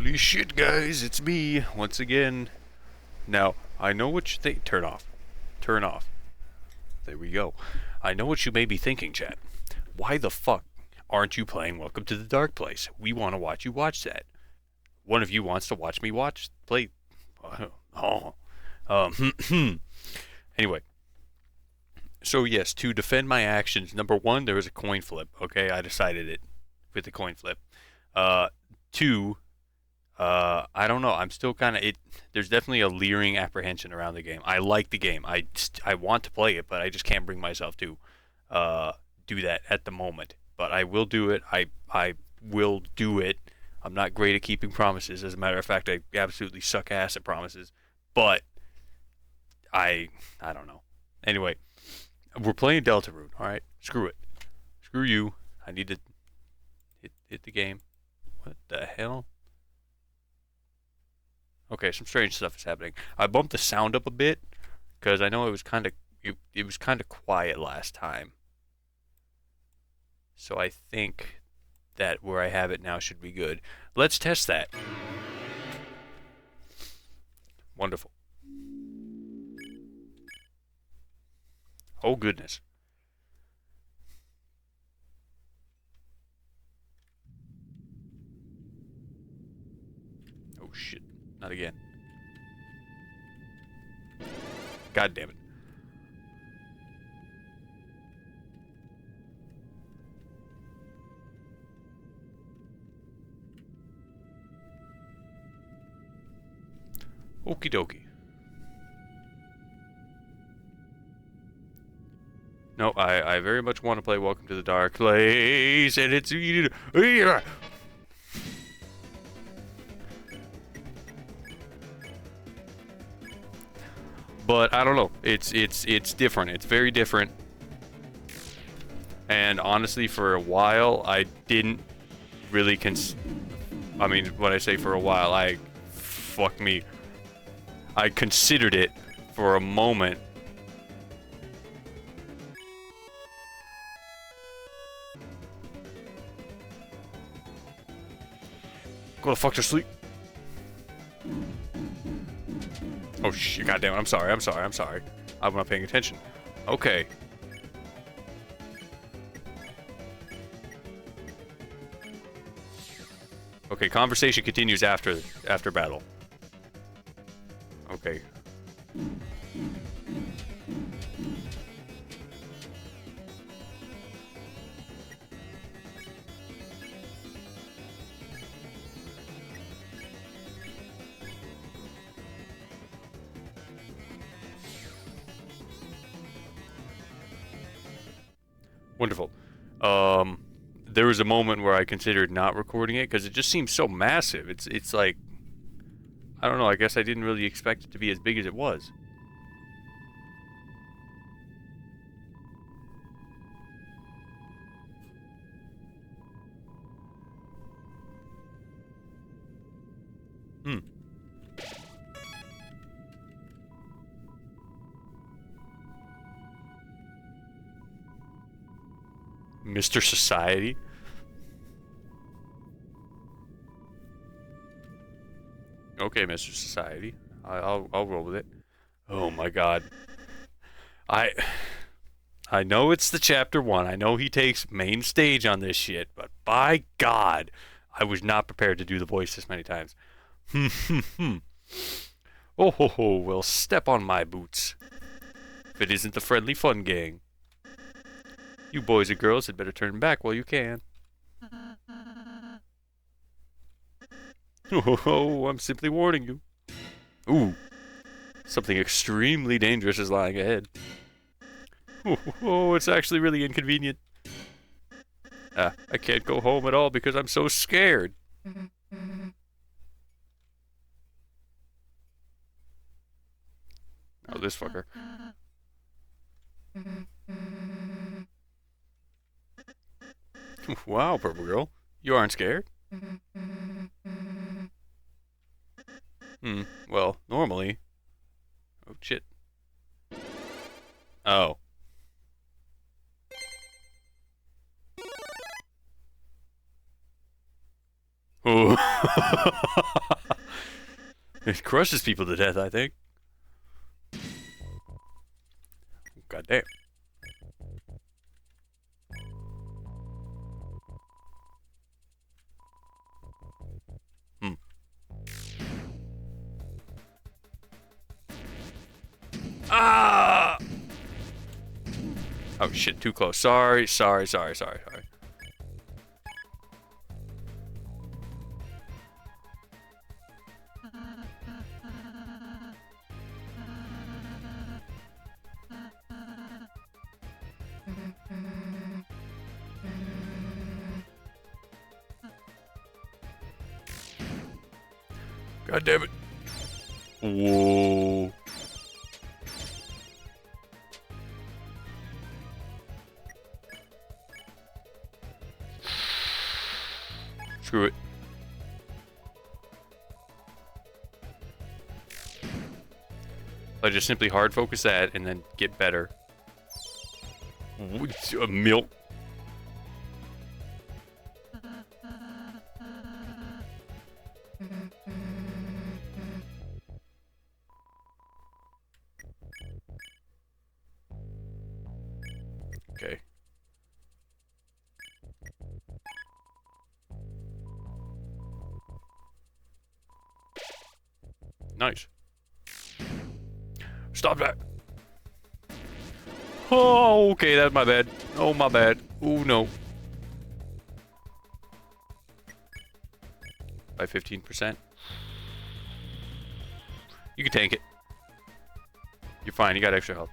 Holy shit, guys, it's me once again. Now, I know what you think. Turn off. Turn off. There we go. I know what you may be thinking, chat. Why the fuck aren't you playing Welcome to the Dark Place? We want to watch you watch that. One of you wants to watch me play. Anyway. So yes, to defend my actions, number one, there was a coin flip. Okay, I decided it with the coin flip. Two, I don't know. I'm still kind of it. There's definitely a leering apprehension around the game. I like the game. I want to play it, but I just can't bring myself to do that at the moment. But I will do it. I will do it. I'm not great at keeping promises. As a matter of fact, I absolutely suck ass at promises. But I don't know. Anyway, we're playing Deltarune. All right, screw it. Screw you. I need to hit the game. What the hell? Okay, some strange stuff is happening. I bumped the sound up a bit because I know it was kind of quiet last time. So I think that where I have it now should be good. Let's test that. Wonderful. Oh goodness. Oh shit. Not again. God damn it. Okie dokie. No, I very much want to play Welcome to the Dark Place, and it's... But I don't know. It's different. It's very different. And honestly, for a while, I didn't really I mean, when I say for a while, fuck me. I considered it for a moment. Go the fuck to sleep. Oh shit, goddamn it, I'm sorry. I'm not paying attention. Okay. Okay, conversation continues after battle. Okay. Wonderful. There was a moment where I considered not recording it because it just seems so massive. It's like, I don't know, I guess I didn't really expect it to be as big as it was. Mr. Society? Okay, Mr. Society. I'll roll with it. Oh my god. I know it's the chapter 1. I know he takes main stage on this shit, but by god, I was not prepared to do the voice this many times. Oh ho ho, well step on my boots. If it isn't the friendly fun gang. You boys and girls had better turn back while you can. Oh, I'm simply warning you. Ooh, something extremely dangerous is lying ahead. Oh, it's actually really inconvenient. I can't go home at all because I'm so scared. Oh, this fucker. Wow, Purple Girl. You aren't scared? Well, normally. Oh, shit. Oh. Oh, It crushes people to death, I think. God damn. Hmm. Ah! Oh shit, too close. Sorry. God damn it. Whoa. Screw it. I just simply hard focus that and then get better. Milk. Okay. Nice. Stop that. Oh, okay, that's my bad. Oh, my bad. Oh, no. By 15%. You can tank it. You're fine. You got extra health.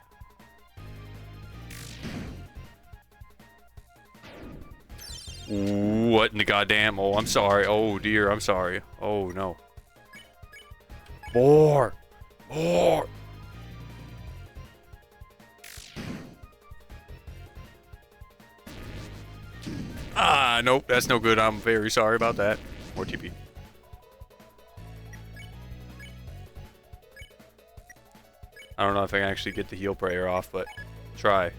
What in the goddamn? Oh, I'm sorry. Oh, dear. I'm sorry. Oh, no. More. More. Ah, nope. That's no good. I'm very sorry about that. More TP. I don't know if I can actually get the heal prayer off, but try.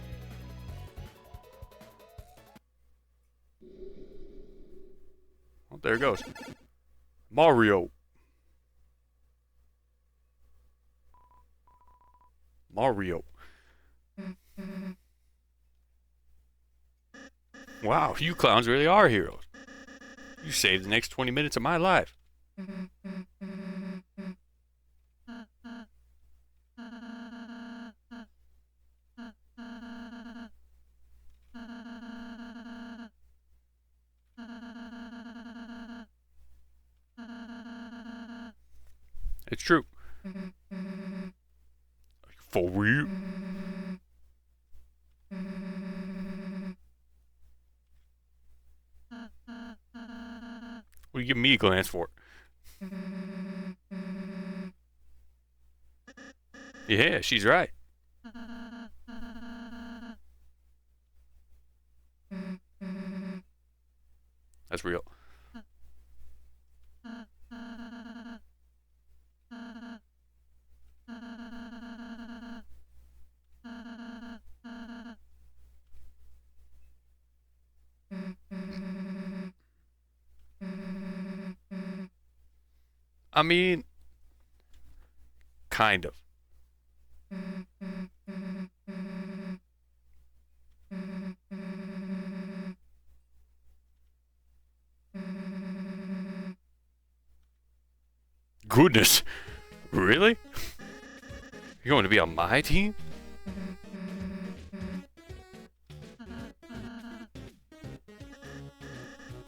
Oh, there it goes. Mario. Mario. Wow, you clowns really are heroes. You saved the next 20 minutes of my life. It's true. For real. What do you give me a glance for? Yeah, she's right. That's real. I mean, kind of. Goodness. Really? You're going to be on my team?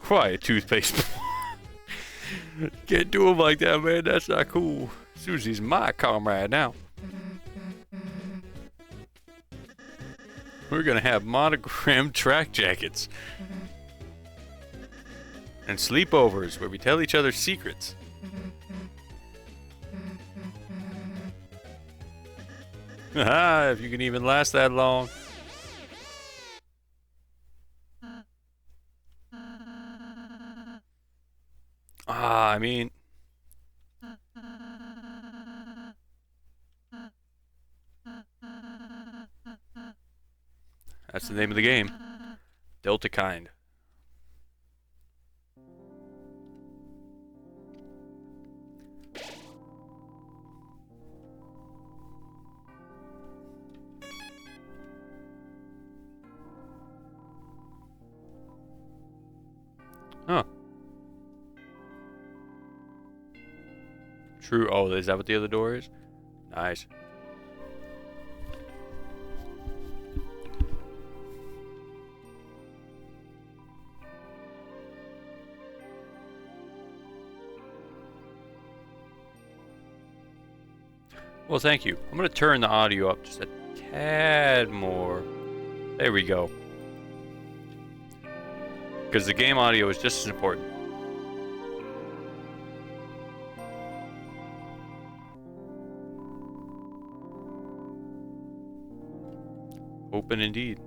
Quiet, toothpaste. Can't do him like that, man. That's not cool. Susie's my comrade now. We're gonna have monogrammed track jackets. And sleepovers where we tell each other secrets. Haha, if you can even last that long. Ah, I mean... That's the name of the game. Delta kind. True. Oh, is that what the other door is? Nice. Well, thank you. I'm going to turn the audio up just a tad more. There we go. Because the game audio is just as important. Open indeed.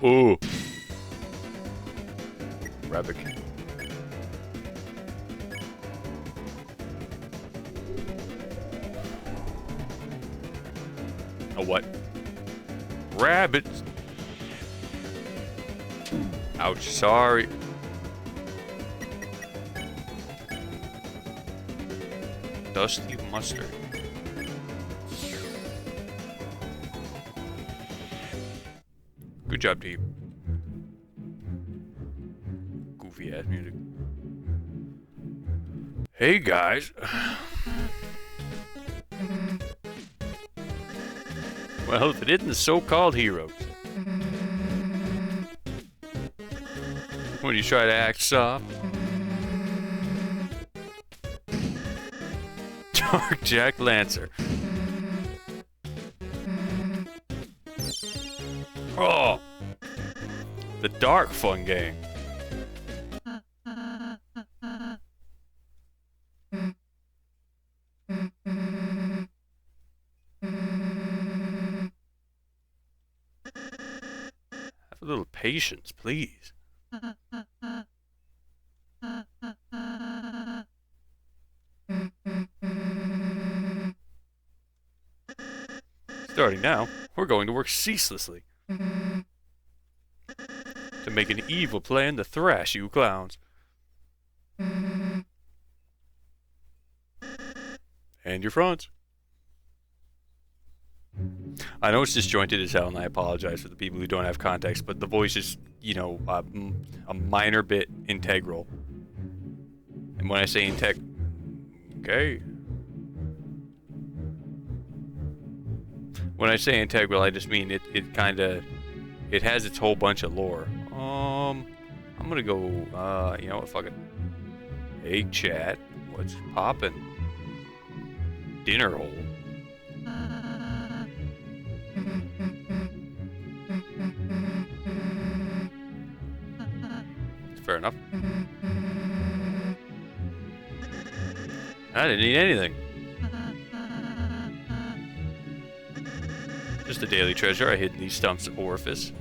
Ooh. Rabbit. A what? Rabbits. Ouch, sorry. Dusty mustard. Good job, team. Goofy ass music. Hey guys. Well, if it isn't the so-called heroes. When you try to act soft. Dark Jack Lancer. Oh! The Dark Fun Gang. Have a little patience, please. Starting now, we're going to work ceaselessly to make an evil plan to thrash you clowns. And your fronts. I know it's disjointed as hell, and I apologize for the people who don't have context, but the voice is, you know, a minor bit integral. And when I say okay. When I say integral, I just mean it has its whole bunch of lore. I'm gonna go, you know what, fuck it. Hey chat, what's poppin'? Dinner hole. Fair enough. I didn't need anything. Just a daily treasure I hid in these stumps of orifice.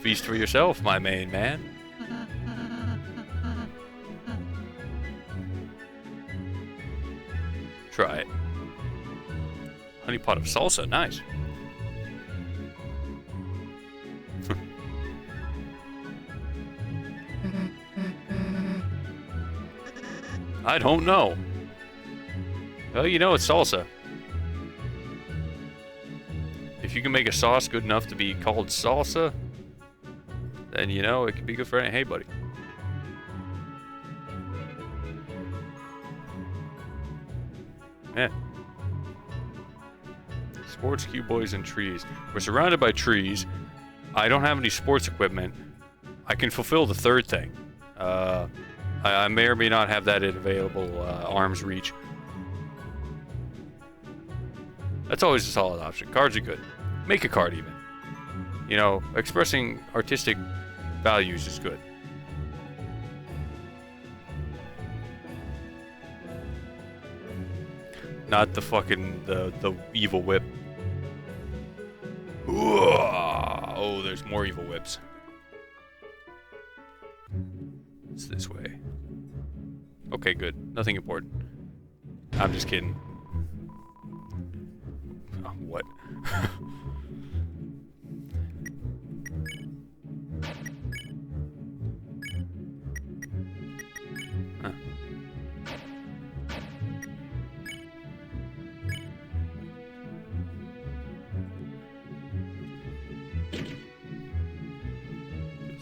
Feast for yourself, my main man. Try it. Honey pot of salsa, nice. I don't know. Well, you know it's salsa. If you can make a sauce good enough to be called salsa, then you know it can be good for any. Hey, buddy. Yeah. Sports cue boys and trees. We're surrounded by trees. I don't have any sports equipment. I can fulfill the third thing. I may or may not have that in available arm's reach. That's always a solid option. Cards are good. Make a card even. You know, expressing artistic values is good. Not the fucking, the evil whip. Oh, there's more evil whips. It's this way. Okay, good. Nothing important. I'm just kidding. Oh, what? Huh.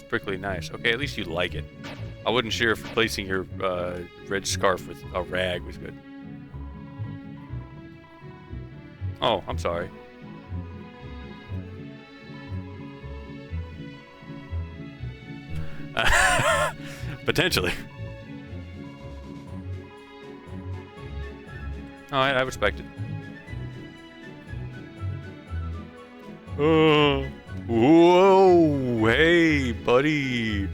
prickly nice. Okay, at least you like it. I wasn't sure if replacing your red scarf with a rag was good. Oh, I'm sorry. Potentially. Alright, I respect it. Whoa! Hey, buddy!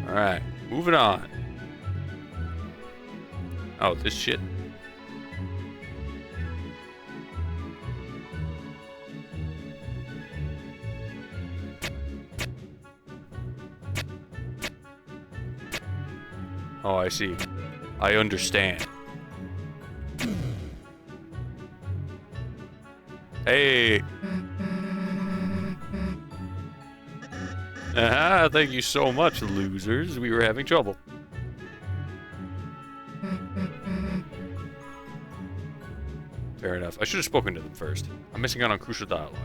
Alright, moving on. Oh, this shit. Oh, I see. I understand. Hey! Thank you so much, losers. We were having trouble. Fair enough. I should have spoken to them first. I'm missing out on crucial dialogue.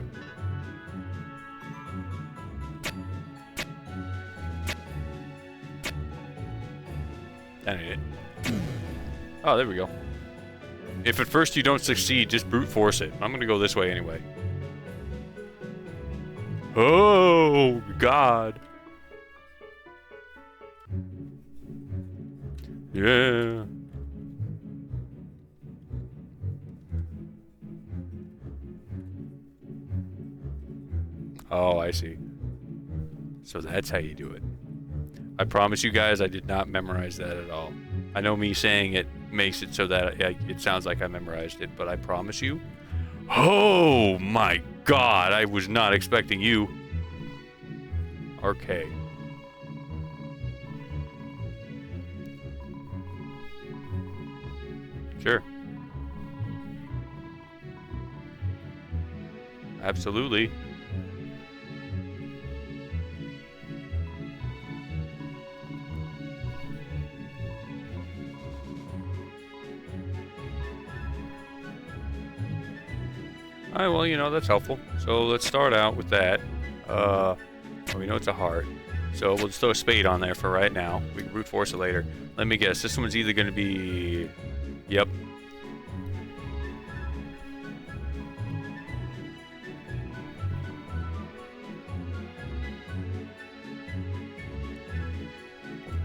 That ain't it. Oh, there we go. If at first you don't succeed, just brute force it. I'm gonna go this way anyway. Oh, God. Yeah. Oh, I see. So that's how you do it. I promise you guys, I did not memorize that at all. I know me saying it makes it so that it sounds like I memorized it, but I promise you. Oh my God, I was not expecting you. Arcade. Sure. Absolutely. Alright, well, you know, that's helpful. So let's start out with that. Well, we know it's a heart. So we'll just throw a spade on there for right now. We can brute force it later. Let me guess. This one's either going to be... Yep.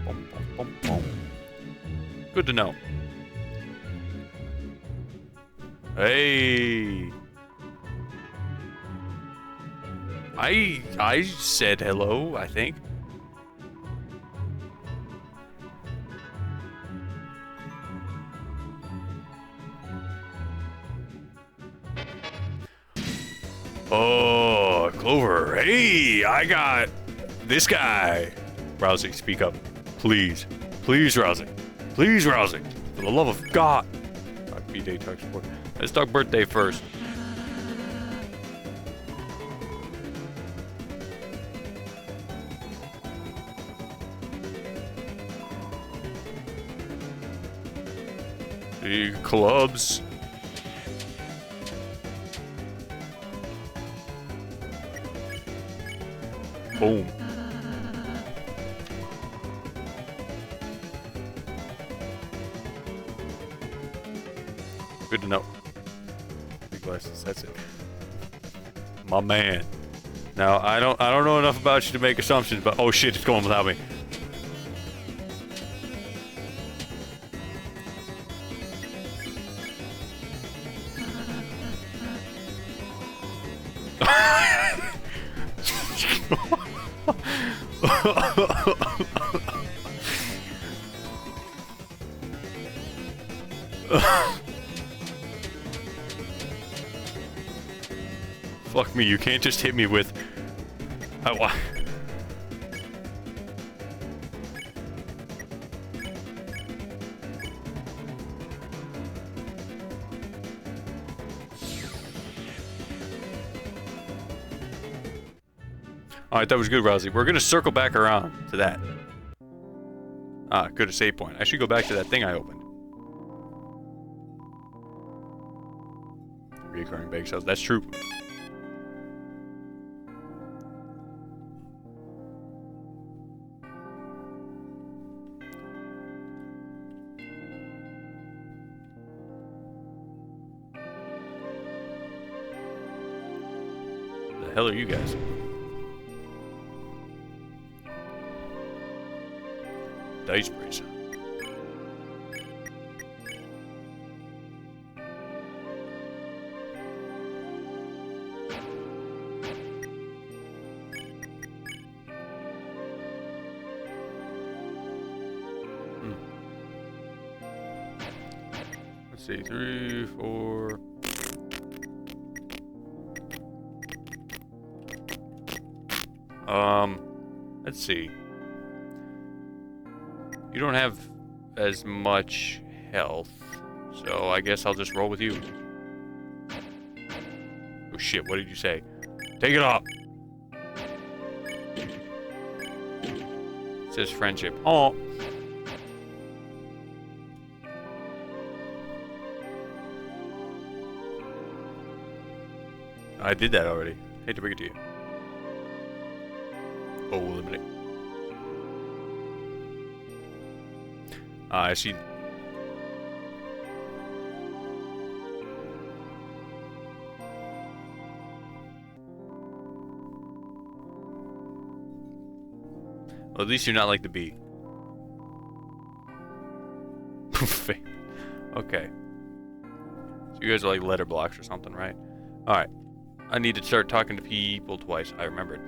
Boom, boom, boom, boom. Good to know. Hey! I said hello, I think. Oh, Clover. Hey, I got this guy. Rousey, speak up. Please. Please, Rousey. Please, Rousey. For the love of God. B-Day talk support. Let's talk birthday first. The clubs. Boom. Good to know. Big glasses, that's it. My man. Now I don't know enough about you to make assumptions, but oh shit, it's going without me. Fuck me, you can't just hit me with... Alright, that was good, Rousey. We're gonna circle back around to that. Ah, good, a save point. I should go back to that thing I opened. Reoccurring bake sales. That's true. The hell are you guys? Dice brace. Let's see, 3, 4. Let's see. You don't have as much health, so I guess I'll just roll with you. Oh shit, what did you say? Take it off! It says friendship. Oh! I did that already. Hate to bring it to you. Oh, eliminate. I see. Well, at least you're not like the bee. Okay. So you guys are like letter blocks or something, right? Alright. I need to start talking to people twice. I remembered.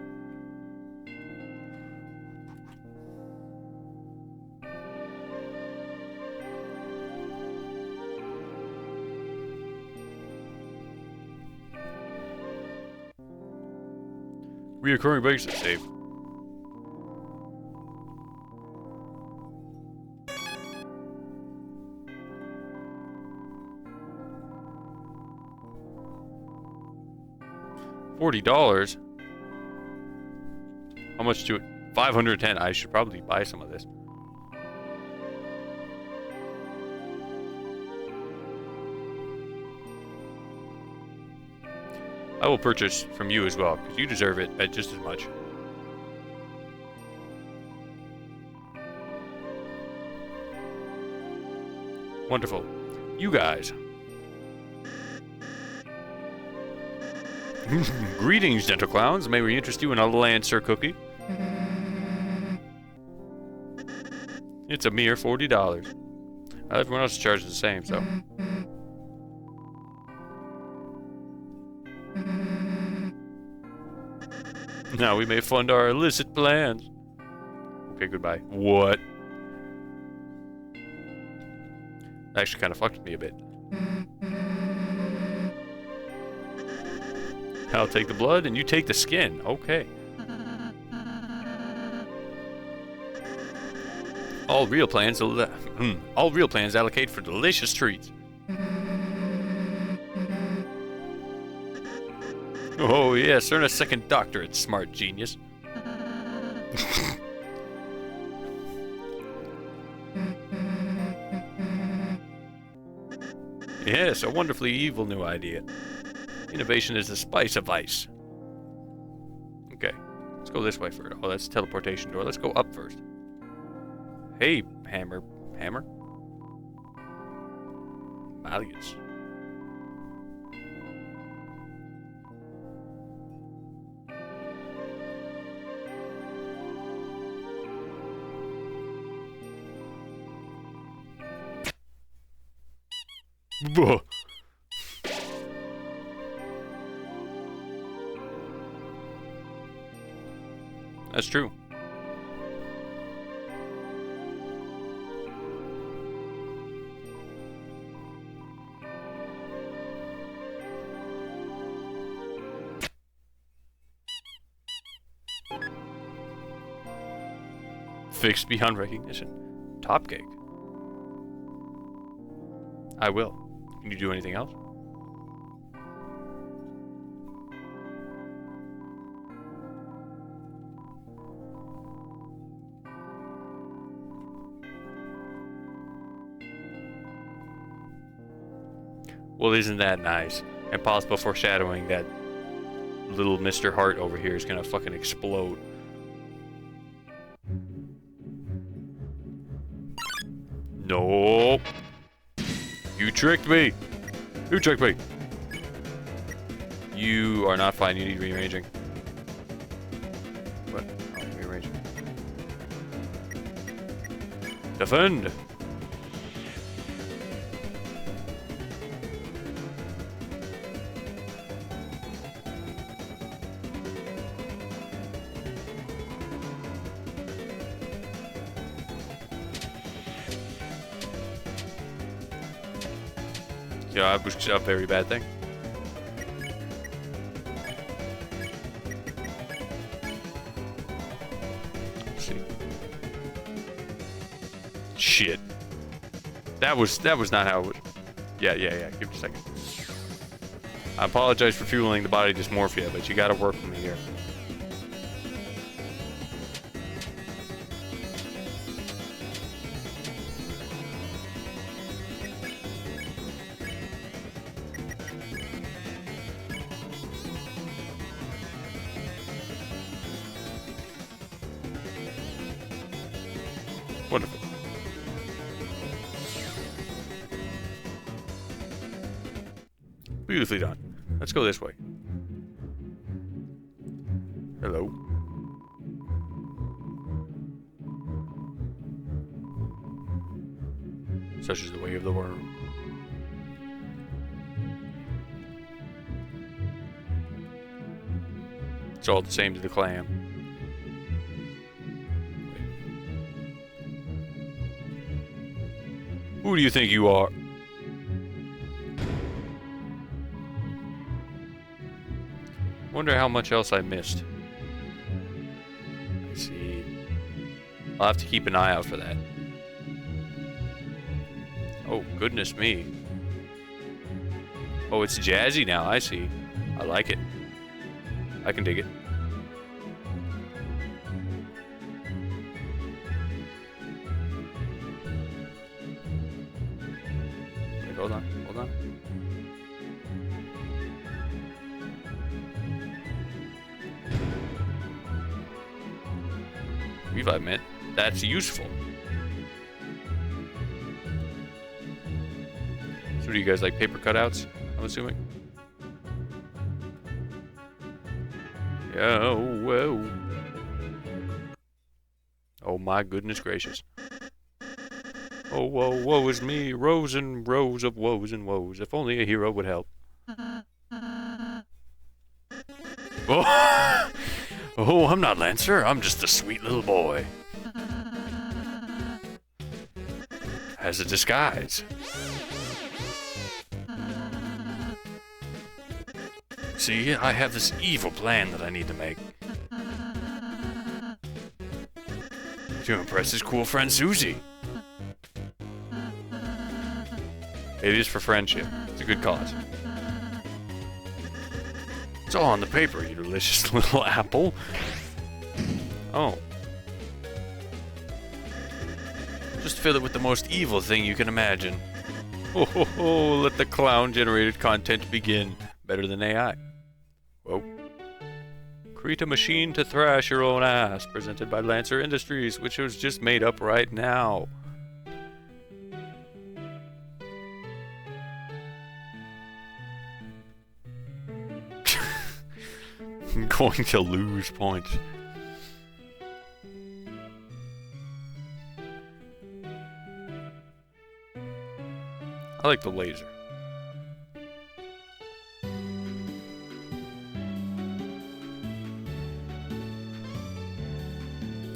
Reoccurring basis save. $40? How much to it? 510. I should probably buy some of this. I will purchase from you as well, because you deserve it at just as much. Wonderful. You guys. Greetings, gentle clowns. May we interest you in a Lancer cookie? It's a mere $40. Everyone else charges the same, so... Now we may fund our illicit plans. Okay, goodbye. What? That actually kind of fucked me a bit. I'll take the blood and you take the skin. Okay. All real plans allocate for delicious treats. Oh yes, earn a second doctorate, smart genius. Yes, a wonderfully evil new idea. Innovation is the spice of vice. Okay, let's go this way first. Oh, that's the teleportation door. Let's go up first. Hey, hammer. Malius. Buh. That's true. Fixed beyond recognition. Top cake. I will. Can you do anything else? Well, isn't that nice? And possible foreshadowing that little Mr. Hart over here is gonna fucking explode. No. You tricked me. You tricked me. You are not fine. You need rearranging. What? Oh, rearranging. Defend. Yeah, that was a very bad thing. Let's see. Shit. That was not how it was. Yeah. Give me a second. I apologize for fueling the body dysmorphia, but you gotta work with me here. Wonderful. Beautifully done. Let's go this way. Hello. Such is the way of the worm. It's all the same to the clam. Who do you think you are? Wonder how much else I missed. I see. I'll have to keep an eye out for that. Oh, goodness me. Oh, it's jazzy now. I see. I like it. I can dig it. Wait, hold on. Revive mint. That's useful. So do you guys like paper cutouts? I'm assuming. Yeah, whoa. Oh my goodness gracious. Oh, woe is me. Rows and rows of woes and woes. If only a hero would help. Oh, oh, I'm not Lancer. I'm just a sweet little boy. As a disguise. See, I have this evil plan that I need to make. To impress his cool friend Susie. It is for friendship. It's a good cause. It's all on the paper, you delicious little apple. Oh. Just fill it with the most evil thing you can imagine. Oh, ho, ho, let the clown-generated content begin. Better than AI. Whoa. Create a machine to thrash your own ass. Presented by Lancer Industries, which was just made up right now. I'm going to lose points. I like the laser.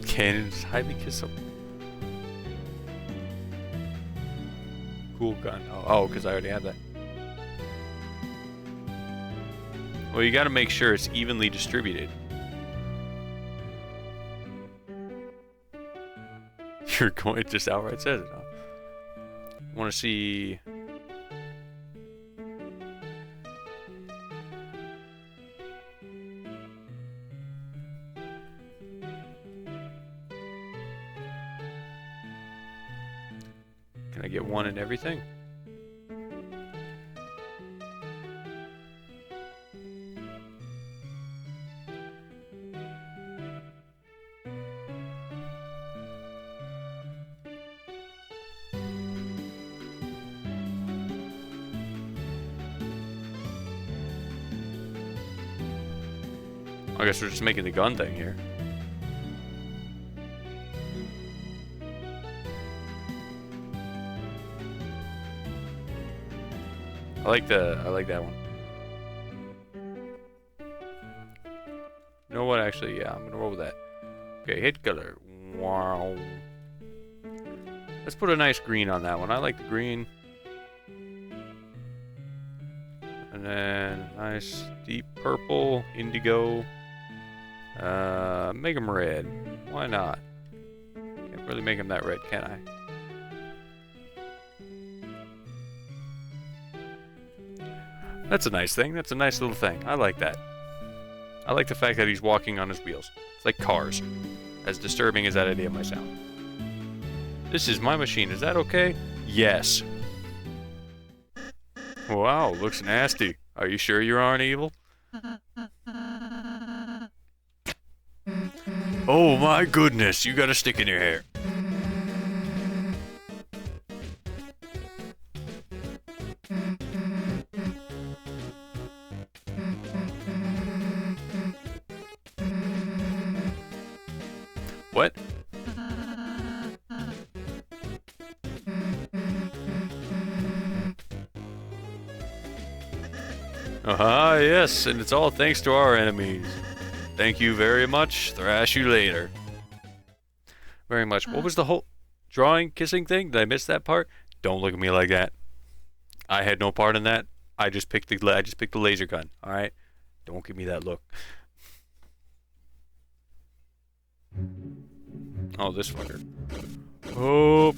Cannons highly kissable. Cool gun. Oh, because I already have that. Well, you gotta make sure it's evenly distributed. You're going, it just outright says it, huh? I want to see. Can I get one in everything? I guess we're just making the gun thing here. I like that one. You know what? Actually, yeah, I'm gonna roll with that. Okay, hit color. Wow. Let's put a nice green on that one. I like the green. And then nice deep purple, indigo. Make them red. Why not? Can't really make them that red, can I? That's a nice thing. That's a nice little thing. I like that. I like the fact that he's walking on his wheels. It's like cars. As disturbing as that idea might sound. This is my machine. Is that okay? Yes. Wow, looks nasty. Are you sure you aren't evil? Oh my goodness, you got a stick in your hair. What? Yes, and it's all thanks to our enemies. Thank you very much. Thrash you later. Very much. What was the whole drawing, kissing thing? Did I miss that part? Don't look at me like that. I had no part in that. I just picked the laser gun. All right. Don't give me that look. Oh, this fucker. Oh.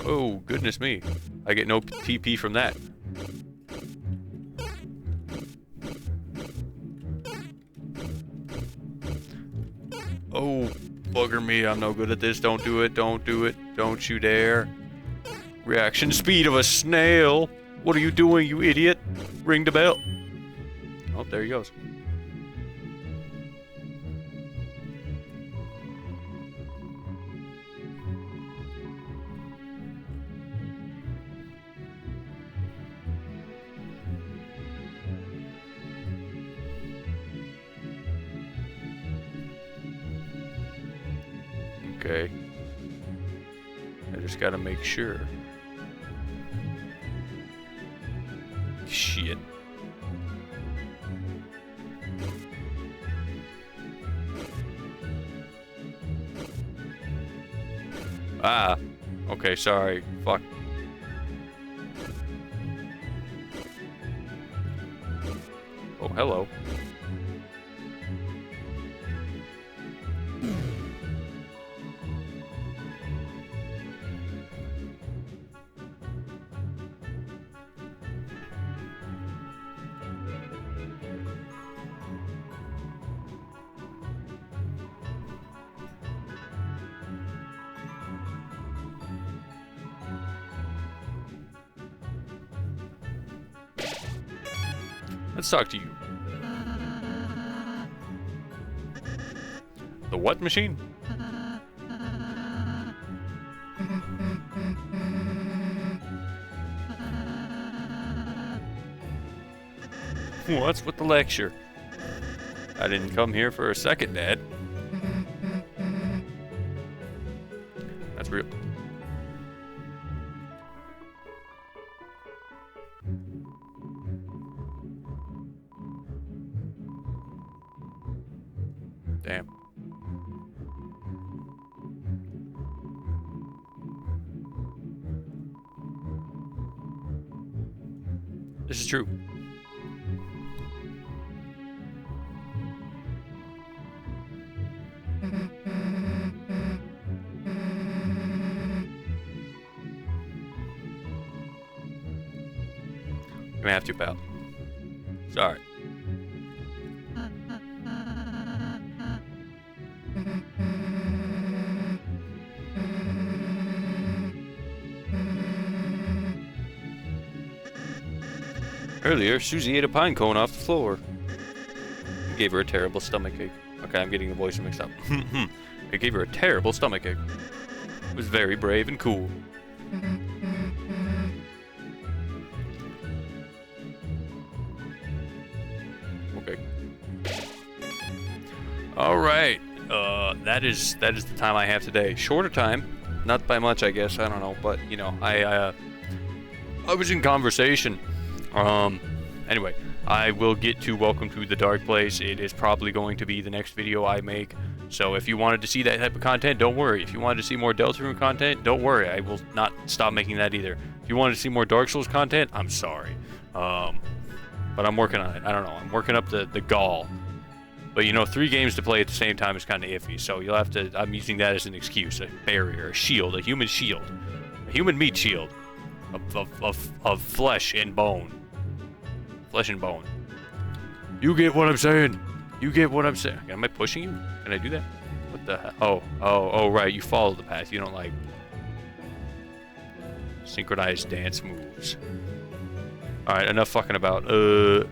Oh, goodness me. I get no TP from that. Oh, bugger me. I'm no good at this. Don't do it. Don't do it. Don't you dare. Reaction speed of a snail. What are you doing, you idiot? Ring the bell. Oh, there he goes. Okay. I just gotta make sure. Shit. Ah. Okay, sorry. Fuck. Oh, hello. Let's talk to you. The what machine? What's with the lecture? I didn't come here for a second, Dad. That's real. Damn. This is true. You're gonna have to, pal. Sorry. Earlier, Susie ate a pine cone off the floor. It gave her a terrible stomachache. Okay, I'm getting the voice mixed up. It gave her a terrible stomachache. It was very brave and cool. Okay. All right. That is the time I have today. Shorter time, not by much, I guess. I don't know, but you know, I was in conversation. Anyway, I will get to Welcome to the Dark Place. It is probably going to be the next video I make. So if you wanted to see that type of content, don't worry. If you wanted to see more Deltarune content, don't worry. I will not stop making that either. If you wanted to see more Dark Souls content, I'm sorry. But I'm working on it. I don't know. I'm working up the gall. But you know, 3 games to play at the same time is kind of iffy. So you'll have to. I'm using that as an excuse, a barrier, a shield, a human shield, a human meat shield, of flesh and bone. Flesh and bone. You get what I'm saying. You get what I'm saying. Am I pushing you? Can I do that? What the hell? Oh, right. You follow the path. You don't like synchronized dance moves. Alright, enough fucking about. Oh.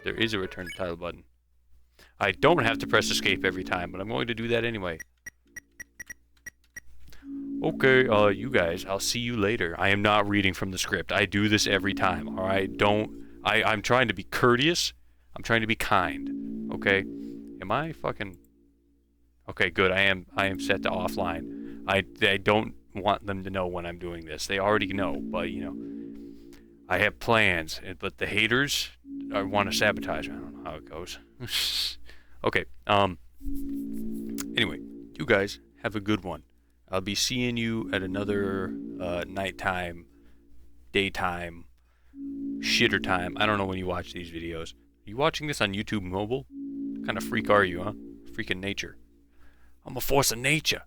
There is a return to title button. I don't have to press escape every time, but I'm going to do that anyway. Okay, you guys, I'll see you later. I am not reading from the script. I do this every time, alright? I'm trying to be courteous. I'm trying to be kind. Okay? Am I fucking... Okay, good. I am set to offline. I don't want them to know when I'm doing this. They already know, but, you know... I have plans, but the haters want to sabotage me. I don't know how it goes. Okay, anyway, you guys have a good one. I'll be seeing you at another nighttime, daytime, shitter time. I don't know when you watch these videos. Are you watching this on YouTube mobile? What kind of freak are you, huh? Freaking nature. I'm a force of nature.